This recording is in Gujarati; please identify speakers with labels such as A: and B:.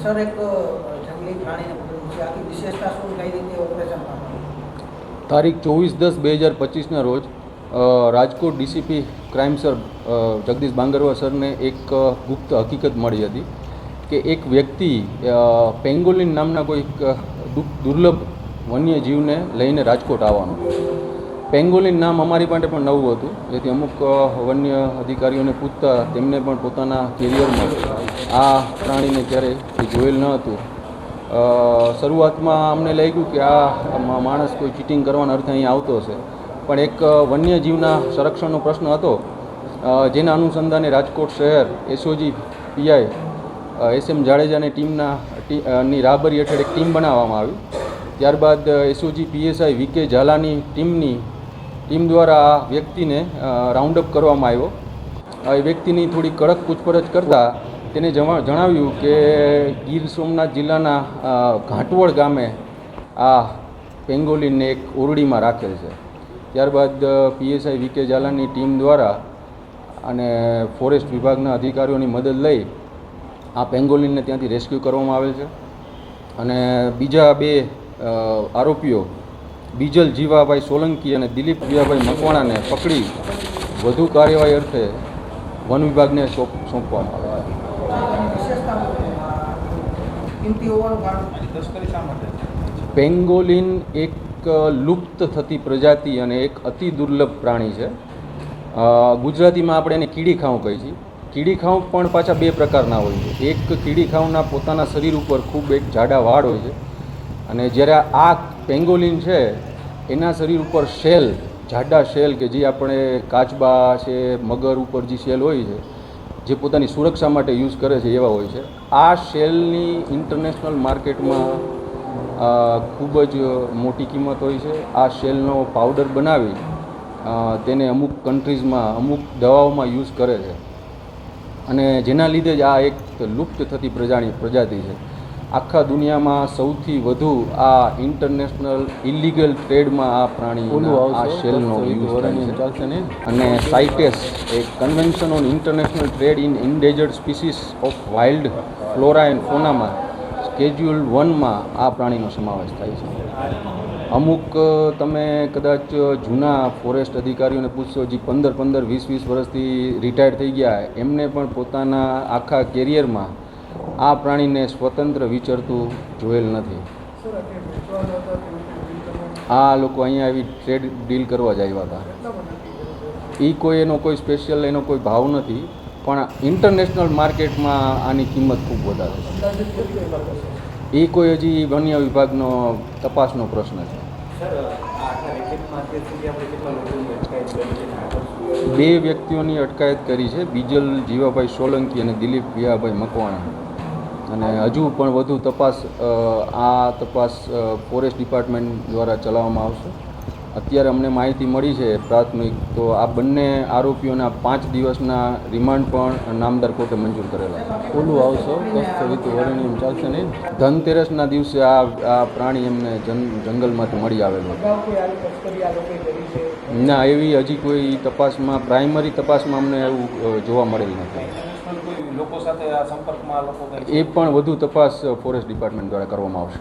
A: સર, એક જંગલી પ્રાણીને પકડ્યું છે, આખી વિશેષતા શું, કઈ રીતે ઓપરેશન કરવામાં?
B: તારીખ 24/10/2025ના રોજ Rajkot DCP crime sir Jagdish Bangarwa સરને એક ગુપ્ત હકીકત મળી હતી કે એક વ્યક્તિ પેંગોલિન નામના કોઈક દુર્લભ વન્યજીવને લઈને રાજકોટ આવવાનું. પેંગોલિન નામ અમારી માટે પણ નવું હતું, જેથી અમુક વન્ય અધિકારીઓને પૂછતા તેમને પણ પોતાના કેરિયરમાં આ પ્રાણીને ક્યારેય જોયેલ ન હતું. શરૂઆતમાં અમને લાગ્યું કે આ માણસ કોઈ ચીટિંગ કરવાના અર્થે અહીં આવતો હશે, પણ એક વન્યજીવના સંરક્ષણનો પ્રશ્ન હતો, જેના અનુસંધાને રાજકોટ શહેર એસઓજી પીઆઈ SM જાડેજાની ટીમની રાહબરી હેઠળ એક ટીમ બનાવવામાં આવી. ત્યારબાદ એસઓજી PSI VK ઝાલાની ટીમ દ્વારા આ વ્યક્તિને રાઉન્ડઅપ કરવામાં આવ્યો. એ વ્યક્તિની થોડી કડક પૂછપરછ કરતાં તેને જણાવ્યું કે ગીર સોમનાથ જિલ્લાના ઘાંટવડ ગામે આ પેંગોલિનને એક ઓરડીમાં રાખેલ છે. ત્યારબાદ PSI VK ઝાલાની ટીમ દ્વારા અને ફોરેસ્ટ વિભાગના અધિકારીઓની મદદ લઈ આ પેંગોલિનને ત્યાંથી રેસ્ક્યુ કરવામાં આવેલ છે. અને બીજા બે આરોપીઓ બીજલ જીવાભાઈ સોલંકી અને દિલીપ વિયાભાઈ મકવાણાને પકડી વધુ કાર્યવાહી અર્થે વન વિભાગને સોંપવામાં આવે. પેંગોલિન એક લુપ્ત થતી પ્રજાતિ અને એક અતિ દુર્લભ પ્રાણી છે. ગુજરાતીમાં આપણે એને કીડીખાઉ કહીએ છીએ. કીડીખાઉ પણ પાછા બે પ્રકારના હોય છે. એક કીડીખાઉના પોતાના શરીર ઉપર ખૂબ એક જાડા વાળ હોય છે, અને જ્યારે આ પેંગોલિન છે એના શરીર ઉપર શેલ, જાડા શેલ કે જે આપણે કાચબા છે, મગર ઉપર જે શેલ હોય છે, જે પોતાની સુરક્ષા માટે યુઝ કરે છે એવા હોય છે. આ શેલની ઇન્ટરનેશનલ માર્કેટમાં ખૂબ જ મોટી કિંમત હોય છે. આ શેલનો પાવડર બનાવી તેને અમુક કન્ટ્રીઝમાં અમુક દવાઓમાં યુઝ કરે છે, અને જેના લીધે જ આ એક લુપ્ત થતી પ્રજાતિ છે. આખા દુનિયામાં સૌથી વધુ આ ઇન્ટરનેશનલ ઇલીગલ ટ્રેડમાં આ પ્રાણી આ શેલનો યુઝ થાય છે. અને સાઇટેસ એક convention on international trade in endangered species of wild flora and ફોનામાં સ્કેડ્યુલ 1માં આ પ્રાણીનો સમાવેશ થાય છે. અમુક તમે કદાચ જૂના ફોરેસ્ટ અધિકારીઓને પૂછશો, જે 15-15, 20-20 વર્ષથી રિટાયર્ડ થઈ ગયા, એમને પણ પોતાના આખા કેરિયરમાં આ પ્રાણીને સ્વતંત્ર વિચરતું જોયેલ નથી. આ લોકો અહીંયા આવી ટ્રેડ ડીલ કરવા જ આવ્યા હતા. એનો કોઈ સ્પેશિયલ એનો કોઈ ભાવ નથી, પણ ઇન્ટરનેશનલ માર્કેટમાં આની કિંમત ખૂબ વધારે છે. એ કોઈ હજી વન્ય વિભાગનો તપાસનો પ્રશ્ન છે. બે વ્યક્તિઓની અટકાયત કરી છે, બીજલ જીવાભાઈ સોલંકી અને દિલીપ વિયાભાઈ મકવાણા. અને હજુ પણ વધુ તપાસ ફોરેસ્ટ ડિપાર્ટમેન્ટ દ્વારા ચલાવવામાં આવશે. અત્યારે અમને માહિતી મળી છે પ્રાથમિક, તો આ બંને આરોપીઓના 5 દિવસના રિમાન્ડ પણ નામદાર કોર્ટે મંજૂર કરેલા. ઓલું આવશે કસ્તરી વરણિયમ ચાલશે નહીં. ધનતેરસના દિવસે આ પ્રાણી એમને જંગલમાંથી મળી આવેલું. ના, એવી હજી કોઈ તપાસમાં, પ્રાઇમરી તપાસમાં અમને એવું જોવા મળેલ નથી.
C: લોકો સાથે આ સંપર્કમાં લોકો
B: એ પણ વધુ તપાસ ફોરેસ્ટ ડિપાર્ટમેન્ટ દ્વારા કરવામાં આવશે.